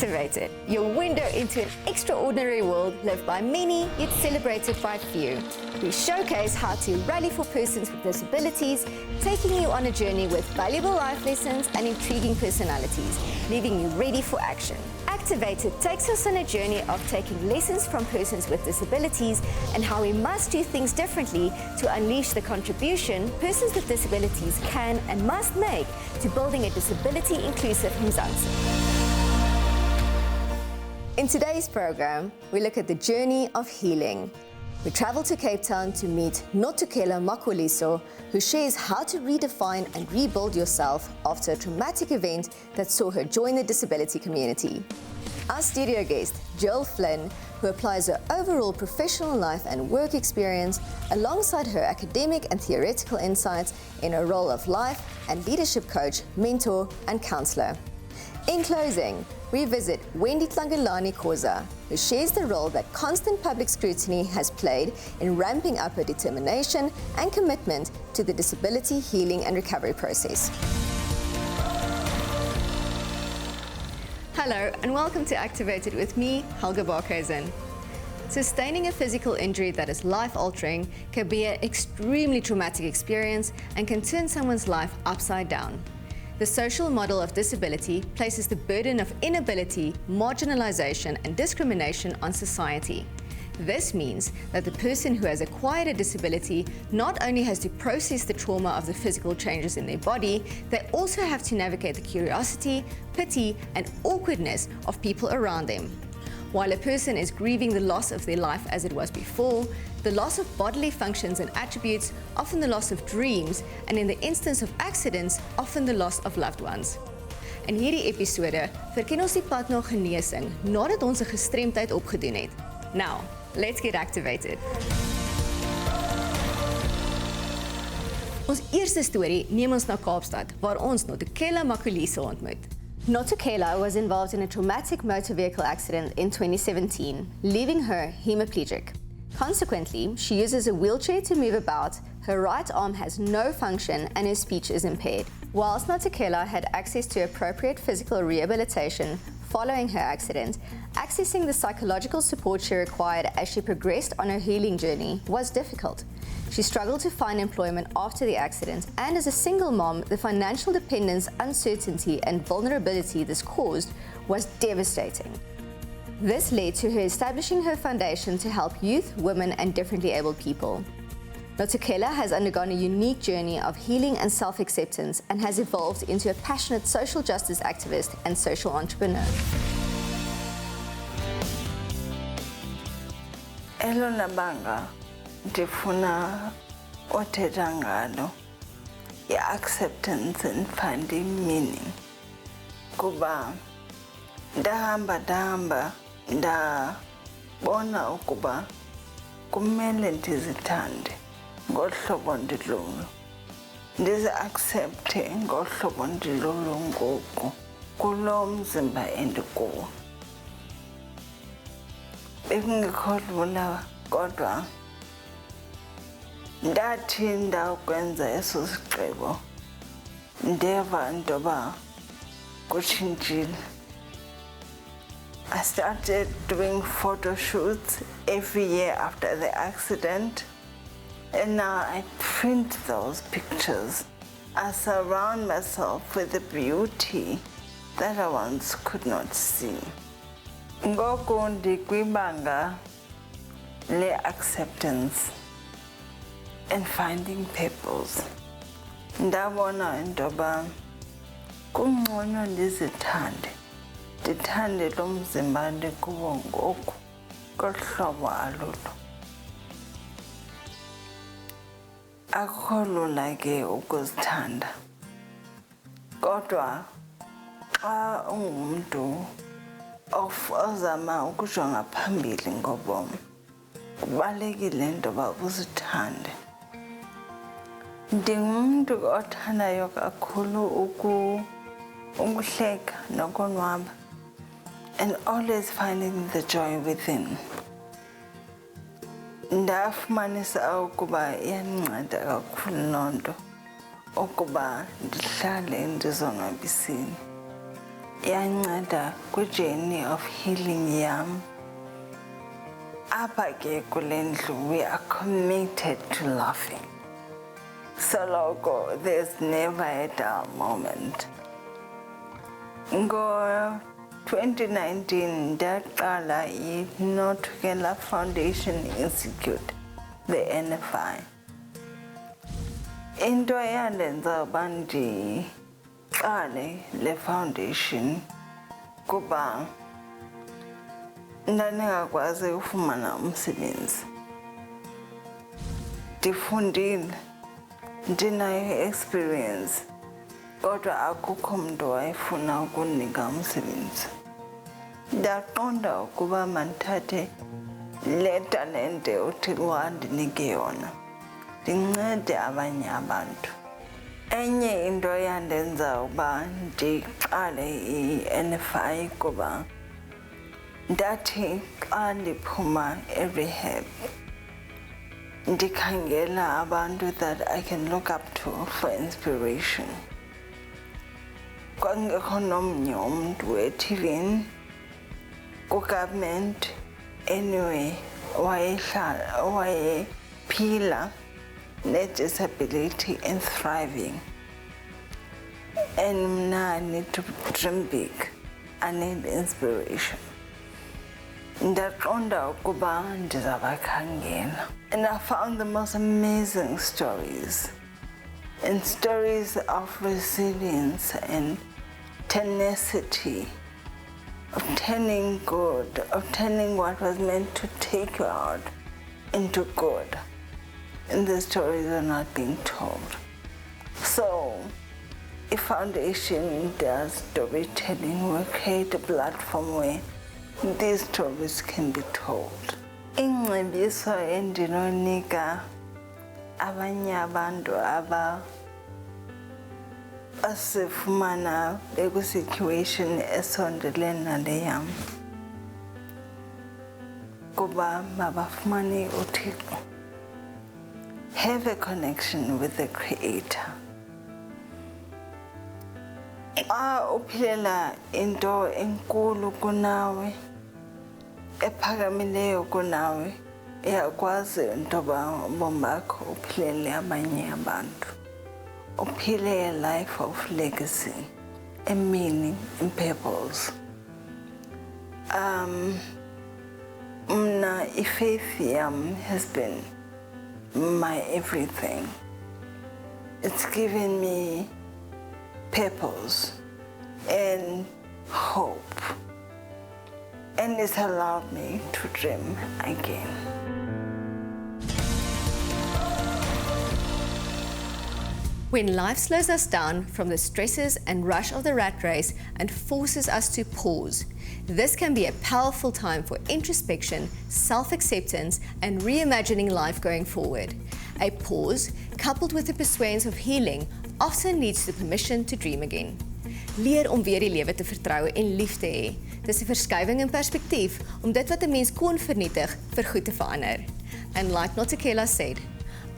Activated, your window into an extraordinary world lived by many yet celebrated by few. We showcase how to rally for persons with disabilities, taking you on a journey with valuable life lessons and intriguing personalities, leaving you ready for action. Activated takes us on a journey of taking lessons from persons with disabilities and how we must do things differently to unleash the contribution persons with disabilities can and must make to building a disability-inclusive Mzansi. In today's program, we look at the journey of healing. We travel to Cape Town to meet Notukela Makohliso, who shares how to redefine and rebuild yourself after a traumatic event that saw her join the disability community. Our studio guest, Jill Flynn, who applies her overall professional life and work experience alongside her academic and theoretical insights in her role of life and leadership coach, mentor, and counselor. In closing, we visit Wendy Tlangelani Khosa, who shares the role that constant public scrutiny has played in ramping up her determination and commitment to the disability healing and recovery process. Hello and welcome to Activated with me, Helga Barkhuizen. Sustaining a physical injury that is life-altering can be an extremely traumatic experience and can turn someone's life upside down. The social model of disability places the burden of inability, marginalization, and discrimination on society. This means that the person who has acquired a disability not only has to process the trauma of the physical changes in their body, they also have to navigate the curiosity, pity, and awkwardness of people around them. While a person is grieving the loss of their life as it was before, the loss of bodily functions and attributes, often the loss of dreams, and in the instance of accidents, often the loss of loved ones. In hierdie episode verken ons die pad na genesing nadat ons 'n gestremdheid opgedoen het. Now, let's get activated. Ons eerste storie neem ons na Kaapstad, waar ons Notukela Makohliso ontmoet. Notukela was involved in a traumatic motor vehicle accident in 2017, leaving her hemiplegic. Consequently, she uses a wheelchair to move about, her right arm has no function, and her speech is impaired. Whilst Notukela had access to appropriate physical rehabilitation following her accident, accessing the psychological support she required as she progressed on her healing journey was difficult. She struggled to find employment after the accident, and as a single mom, the financial dependence, uncertainty, and vulnerability this caused was devastating. This led to her establishing her foundation to help youth, women, and differently abled people. Notukela has undergone a unique journey of healing and self-acceptance and has evolved into a passionate social justice activist and social entrepreneur. Elona banga ndifuna othetha ngalo i-acceptance and finding meaning, kuba ndahamba ndabona ukuba kumele ndizithande ngohlobo ndilulo, ndizi-accepte ngohlobo ndilulo ngoku kulo mzimba endikuwo. Bekungekho lula, kodwa ndathi ndakwenza eso sigqibo ndeva intoba kutshintshile. I started doing photo shoots every year after the accident, and now I print those pictures. I surround myself with the beauty that I once could not see. Ngoku ndikwibanga le-acceptance and finding purpose. Ndabona intoba kungcono ndizithande, ndithande lo mzimba ndikuwo ngoku kohlobo alulo. Akukho lula ke ukuzithanda, kodwa xa ungumntu ozama ukujonga phambili ngobomi, kubalulekile intoba uzithande. Ndingumntu othandayo kakhulu ukuhleka nokonwaba, and always finding the joy within. Ndafumanisa ukuba iyandinceda kakhulu loo nto ukuba ndihlale ndizonwabisile. yanceda kwi-journey of healing yam. Apha ke kule ndlu, we are committed to laughing. So there's never a dull moment. Ngo-2019 ndaqala i-Notukela Foundation Institute, the NFI. Into eyandenza uba ndiqale le foundation kuba ndandingakwazi ufumana umsebenzi. Ndifundile, ndinayo experience, kodwa akukho mntu wayefuna ukunika umsebenzi. Ndaqonda ukuba mandithathe le talente uThixo andinike yona, ndincede abanye abantu. Enye into eyandenza uba ndiqale i-NFI kuba ndathi xa ndiphuma e-rehab ndikhangela abantu that I can look up to for inspiration. Kwangekho nomnye umntu eTVini, ku-government, anyway, wayephila ne-disability and thriving. And mna I need to dream big. I need inspiration. Ndaqonda ukuba ndizabakhangela. And I found the most amazing stories. And stories of resilience and tenacity, of turning good, of turning what was meant to take you out into good. And the stories are not being told. So, a foundation does storytelling. We create a platform where these stories can be told. Ingcebiso endinonika abanye abantu asifumana beku-situation esondelene nale yam kuba mabafumane uThixo. Have a connection with the Creator. Xa uphilela into enkulu kunawe, ephakamileyo kunawe, uyakwazi intoba ubomi bakho uphilele abanye abantu. Uphile a life of legacy, a meaning, and purpose. Mna ifaith yam has been my everything. It's given me purpose and hope, and it's allowed me to dream again. When life slows us down from the stresses and rush of the rat race and forces us to pause, this can be a powerful time for introspection, self-acceptance, and reimagining life going forward. A pause, coupled with the pursuance of healing, often leads to permission to dream again. Leer om weer die lewe te vertrou en lief te hê. Dis 'n verskywing in perspektief om dit wat 'n mens kon vernietig vir goed te verander. And like Notukela said,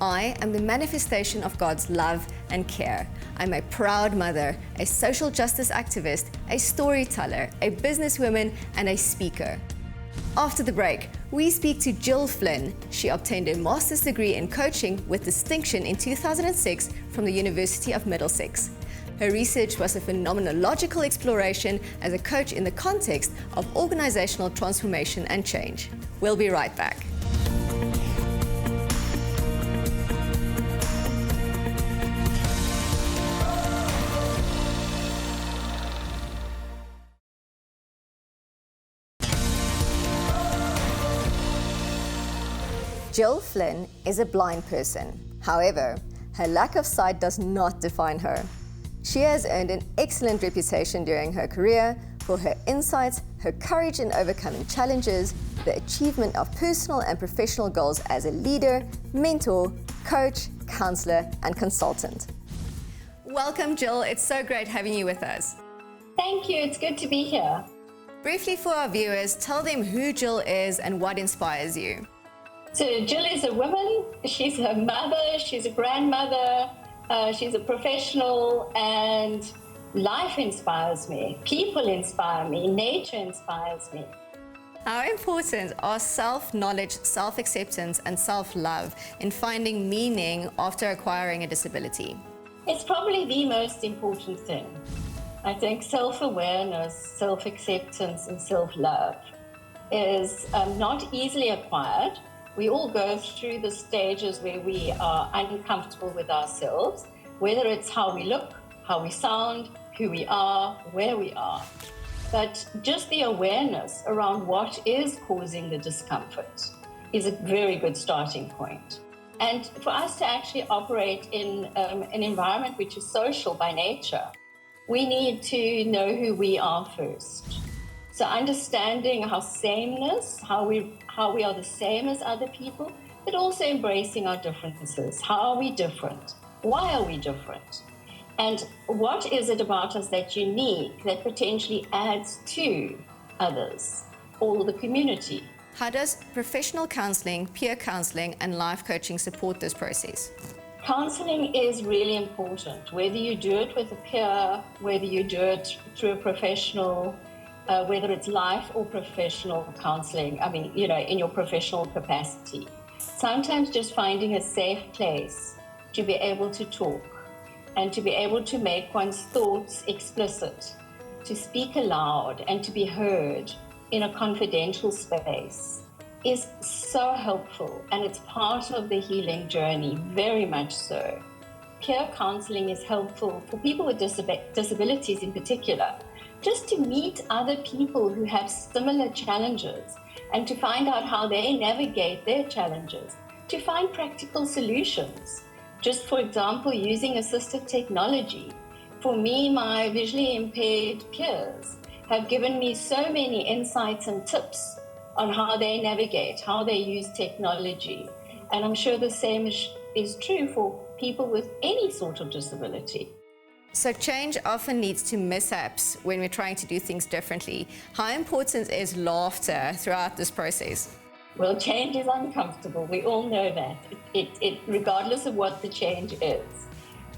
I am the manifestation of God's love and care. I'm a proud mother, a social justice activist, a storyteller, a businesswoman, and a speaker. After the break, we speak to Jill Flynn. She obtained a master's degree in coaching with distinction in 2006 from the University of Middlesex. Her research was a phenomenological exploration as a coach in the context of organizational transformation and change. We'll be right back. Jill Flynn is a blind person. However, her lack of sight does not define her. She has earned an excellent reputation during her career for her insights, her courage in overcoming challenges, the achievement of personal and professional goals as a leader, mentor, coach, counselor, and consultant. Welcome, Jill. It's so great having you with us. Thank you. It's good to be here. Briefly for our viewers, tell them who Jill is and what inspires you. So Jill is a woman. She's a mother. She's a grandmother. She's a professional, and Life inspires me, people inspire me, nature inspires me. How important are self-knowledge, self-acceptance, and self-love in finding meaning after acquiring a disability? It's probably the most important thing. I think self-awareness, self-acceptance, and self-love is not easily acquired. We all go through the stages where we are uncomfortable with ourselves, whether it's how we look, how we sound, who we are, where we are. But just the awareness around what is causing the discomfort is a very good starting point. And for us to actually operate in an environment which is social by nature, we need to know who we are first. So understanding our sameness, how we are the same as other people, but also embracing our differences. How are we different? Why are we different? And what is it about us that's unique, that potentially adds to others or the community? How does professional counseling, peer counseling, and life coaching support this process? Counseling is really important, whether you do it with a peer, whether you do it through a professional, whether it's life or professional counseling, in your professional capacity. Sometimes just finding a safe place to be able to talk and to be able to make one's thoughts explicit, to speak aloud and to be heard in a confidential space is so helpful, and it's part of the healing journey, very much so. Peer counseling is helpful for people with disabilities in particular, just to meet other people who have similar challenges and to find out how they navigate their challenges, to find practical solutions. Just for example, using assistive technology. For me, my visually impaired peers have given me so many insights and tips on how they navigate, how they use technology. And I'm sure the same is true for people with any sort of disability. So change often leads to mishaps when we're trying to do things differently. How important is laughter throughout this process? Well, change is uncomfortable. We all know that, it regardless of what the change is.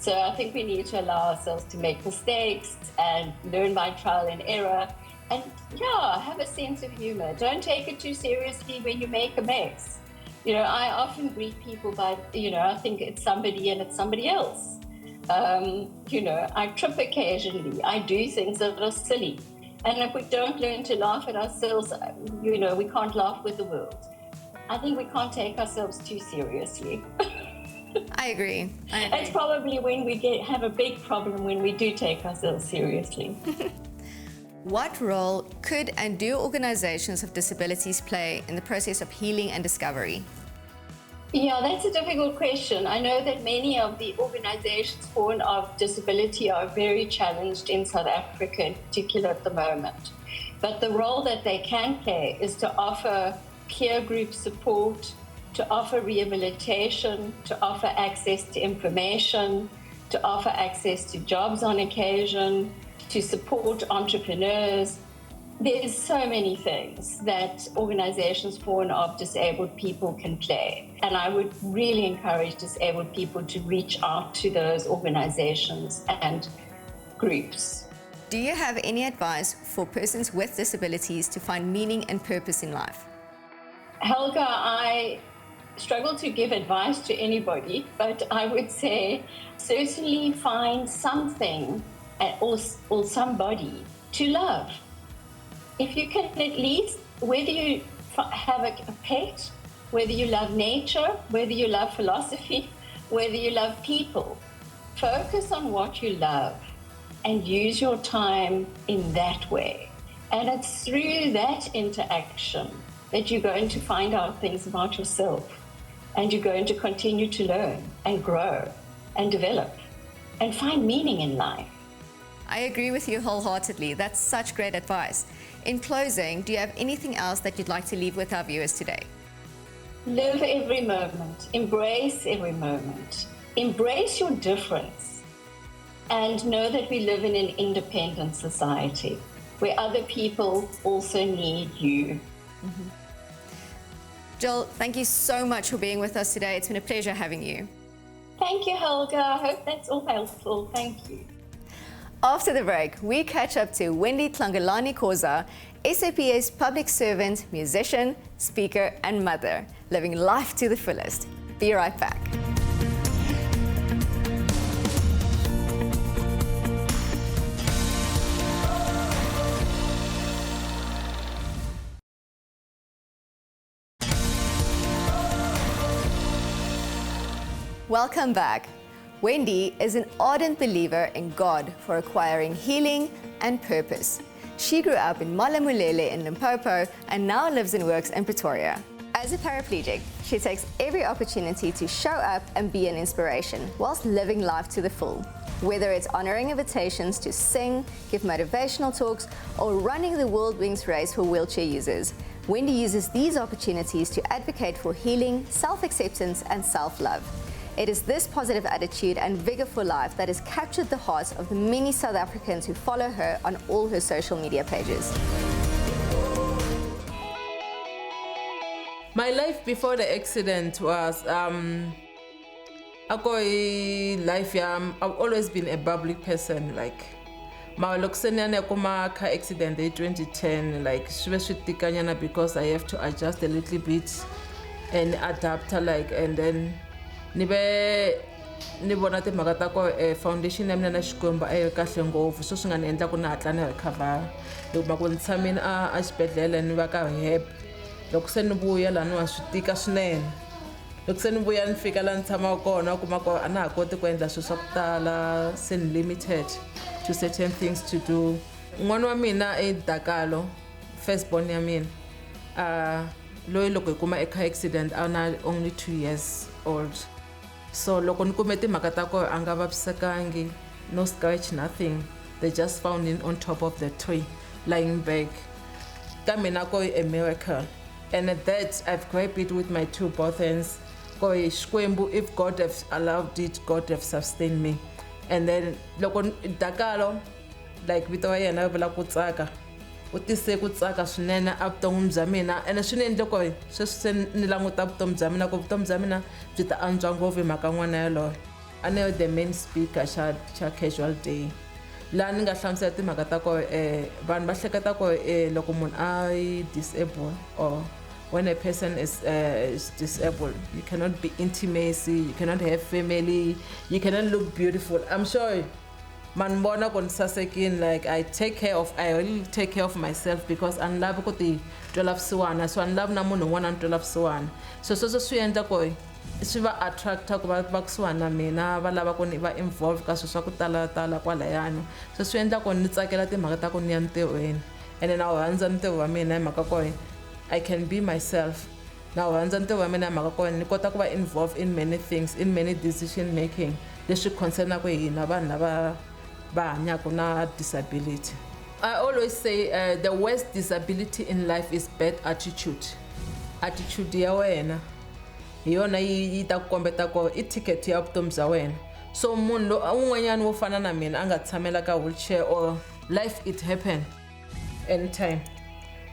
So I think we need to allow ourselves to make mistakes and learn by trial and error. And have a sense of humor. Don't take it too seriously when you make a mess. I often greet people by, I think it's somebody and it's somebody else. I trip occasionally. I do things that are silly. And if we don't learn to laugh at ourselves, we can't laugh with the world. I think we can't take ourselves too seriously. I agree. It's probably when we have a big problem when we do take ourselves seriously. What role could and do organizations of disabilities play in the process of healing and discovery? Yeah, that's a difficult question. I know that many of the organizations born of disability are very challenged in South Africa in particular at the moment. But the role that they can play is to offer peer group support, to offer rehabilitation, to offer access to information, to offer access to jobs on occasion, to support entrepreneurs. There's so many things that organizations born of disabled people can play. And I would really encourage disabled people to reach out to those organizations and groups. Do you have any advice for persons with disabilities to find meaning and purpose in life? Helga, I struggle to give advice to anybody, but I would say certainly find something or somebody to love. If you can at least, whether you have a pet, whether you love nature, whether you love philosophy, whether you love people, focus on what you love and use your time in that way. And it's through that interaction that you're going to find out things about yourself, and you're going to continue to learn and grow and develop and find meaning in life. I agree with you wholeheartedly. That's such great advice. In closing, do you have anything else that you'd like to leave with our viewers today? Live every moment. Embrace every moment. Embrace your difference. And know that we live in an independent society where other people also need you. Mm-hmm. Jill, thank you so much for being with us today. It's been a pleasure having you. Thank you, Helga. I hope that's all helpful. Thank you. After the break, we catch up to Wendy Tlangelani Khosa, SAP's public servant, musician, speaker, and mother, living life to the fullest. Be right back. Welcome back. Wendy is an ardent believer in God for acquiring healing and purpose. She grew up in Malamulele in Limpopo and now lives and works in Pretoria. As a paraplegic, she takes every opportunity to show up and be an inspiration whilst living life to the full. Whether it's honoring invitations to sing, give motivational talks, or running the World Wings race for wheelchair users, Wendy uses these opportunities to advocate for healing, self-acceptance, and self-love. It is this positive attitude and vigor for life that has captured the hearts of the many South Africans who follow her on all her social media pages. My life before the accident was life. I've always been a public person. Like, my car accident in 2010. Like, because I have to adjust a little bit and adapt. Like, and then. Ni vona timhaka ta ko foundation ya mina na Xikwembu a yi kahle ngopfu so swi nga ni endla ku ni hatla ni recover loko ma ku ni tshamini a xibedhlele ni va ka hep loko se ni vuya laha ni wa swi tika swinene loko se ni vuya ni fika laha ni tshamaka kona u kuma ko a na ha koti ku endla swilo swa ku tala se ni limited to certain things to do. N'wana wa mina i Dakalo, firstborn ya mina loyi loko hi kuma car accident a na only 2 years old. So loko ni kume timhaka ta ko a nga vavisekangi, no scratch, nothing. They just found him on top of the tree, lying back. Ka mina ko a miracle. And at that, I've grabbed it with my both hands. Ko Xikwembu, if God has allowed it, God has sustained me. And then loko Dakalo, like vito wa yena vula ku tsaka. U tise ku tsaka swinene a vuton'wini bya mina ene swi ni endle ko sweswi ni languta vutomi bya mina ku vutomi bya mina byi ta antswa ngopfu hi mhaka n'wana yaloyo. A ni the main speaker xa casual day laha ni nga hlamusela timhaka ta ko vanhu va hleketa ko loko munhu a disabled or when a person is disabled, you cannot be intimacy, you cannot have family, you cannot look beautiful. I'm sure man bona kon sasekin, like I really take care of myself because I love ko ti 12 suwana, so I love na munhu wona 12 suwana. So swi endla ko swi va attract ku va kusuwana mina va lava ku ni va involve ka swilo swa ku tala kwalayani. So swi endla ko ni tsakela timhaka ta ku ni ya ntirhweni and na rhandza ntirho wa mina hi mhaka ko I can be myself. Na rhandza ntirho wa mina hi mhaka ko ni kota ku va involved in many things, in many decision making leswi concern ku hina vanhu lava na disability. I always say the worst disability in life is bad attitude. Attitude ya wena hi yona yi ta kombeta ko I ticket ya vutomi bya wena. So munhu un'wanyana wo fana na mina a nga tshamela ka wheelchair or life it happen anytime.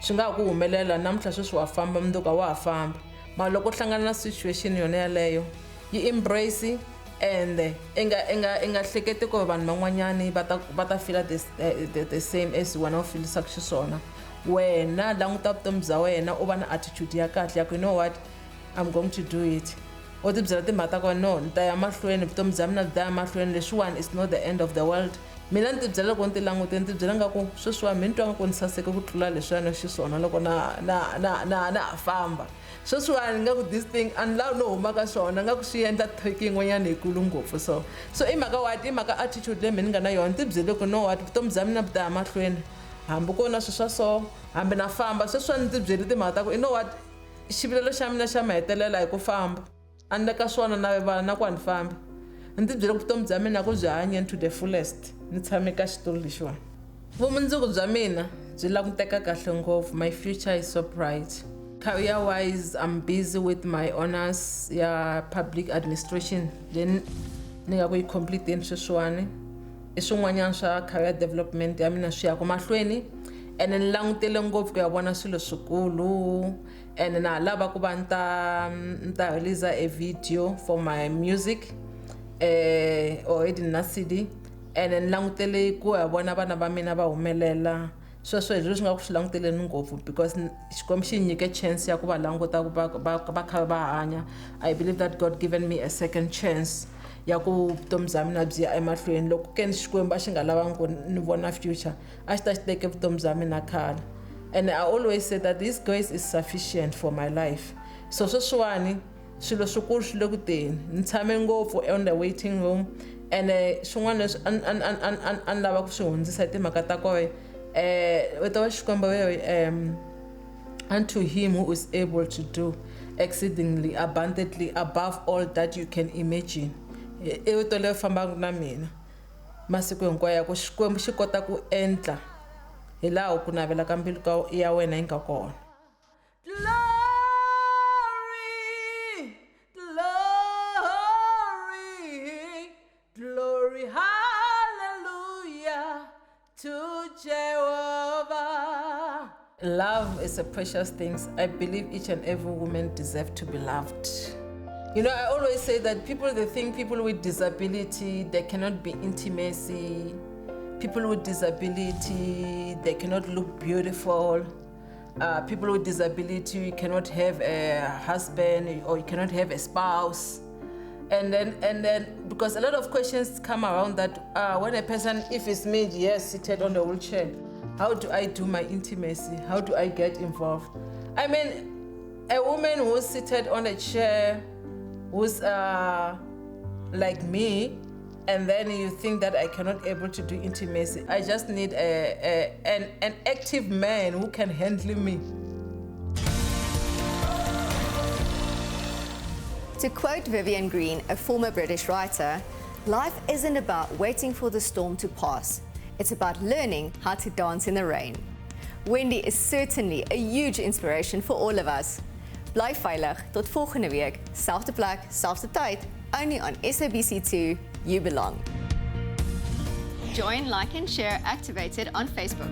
Swi nga ku humelela namuntlha sweswi wa famba mundzuku wa ha famba. Ma loko hlangana na situation yona yaleyo yi embrace and enga hlekete ko vanhu van'wanyani va ta feel the same as wena u feelisa xiswona. Wena languta vutomi bya wena u va na attitude ya kahle ya ku you know what, I'm going to do it. O ti byela timhaka ta ko no ni ta ya mahlweni vutomi bya mina byi ta ya mahlweni, leswiwani is not the end of the world. Mina ni ti byela loko ni ti langute ni ti byela nga ku sweswiwani mi ni twa nga ku ni saseke ku tlula leswiwani xiswona loko na famba. Sweswiwani nga ku this thing and laha no huma ka swona nga ku swi endla trekking n'wanyana yikulu ngopfu so i mhaka attitude leyi mina ni nga na yona ti byele ku no what vutomi bya mina byi ta ya mahlweni hambi ku na swilo swa so hambi na famba sweswiwani ni ti byele timhaka ta ku you know what xivilelo xa mina xa mahetelela hi ku famba a ni le ka swona na ku a ni fambi ni ti byele ku vutomi bya mina ku byi hanyeni to the fullest ni tshame ka xitulu lexiwani. Vumundzuku bya mina byi languteka kahle ngopfu. My future is so bright. Career wise, I'm busy with my honors public administration. Then ni nga ku complete sweswiwani i swin'wanyana swa career development ya mina swi ya ku mahlweni and ni langutele ngopfu ku ya vona swilo swikulu and na lava ku va ni ta release a video for my music already na CD and then langutele ku ya vona vana va mina va humelela sweswo hi leswi nga ku swi languteleni ngopfu because Xikwembu xi nyike chance ya ku va languta ku va kha va hanya. I believe that God given me a second chance ya ku vutomi bya mina byi ya emahlweni. Loko ke ni Xikwembu a xi nga lavangi ku ni vona future a xi ta xi teke vutomi bya mina khale. And I always say that this grace is sufficient for my life. So sweswiwani swilo swikulu swi le ku teni ni tshame ngopfu on the waiting room and swin'wana leswi a ni lava ku swi hundzisa hi timhaka ta koho vito va Xikwembu unto him who is able to do exceedingly abundantly above all that you can imagine. I vito leri fambaka na mina masiku hinkwayo ya ku Xikwembu xi kota ku endla hi laha ku navela ka mbilu ya wena yi nga kona. Glory, hallelujah to Jehovah. Love is a precious thing. I believe each and every woman deserves to be loved. You know, I always say that they think people with disability, there cannot be intimacy. People with disability, they cannot look beautiful. People with disability, you cannot have a husband or you cannot have a spouse. And then, because a lot of questions come around that when a person, if it's me, yes, seated on the wheelchair, how do I do my intimacy? How do I get involved? I mean, a woman who's seated on a chair, who's like me, and then you think that I cannot able to do intimacy. I just need an active man who can handle me. To quote Vivian Green, a former British writer, life isn't about waiting for the storm to pass. It's about learning how to dance in the rain. Wendy is certainly a huge inspiration for all of us. Bly veilig, tot volgende week. Selfde plek, selfde tyd, only on SABC2, You Belong. Join, like and share Activated on Facebook.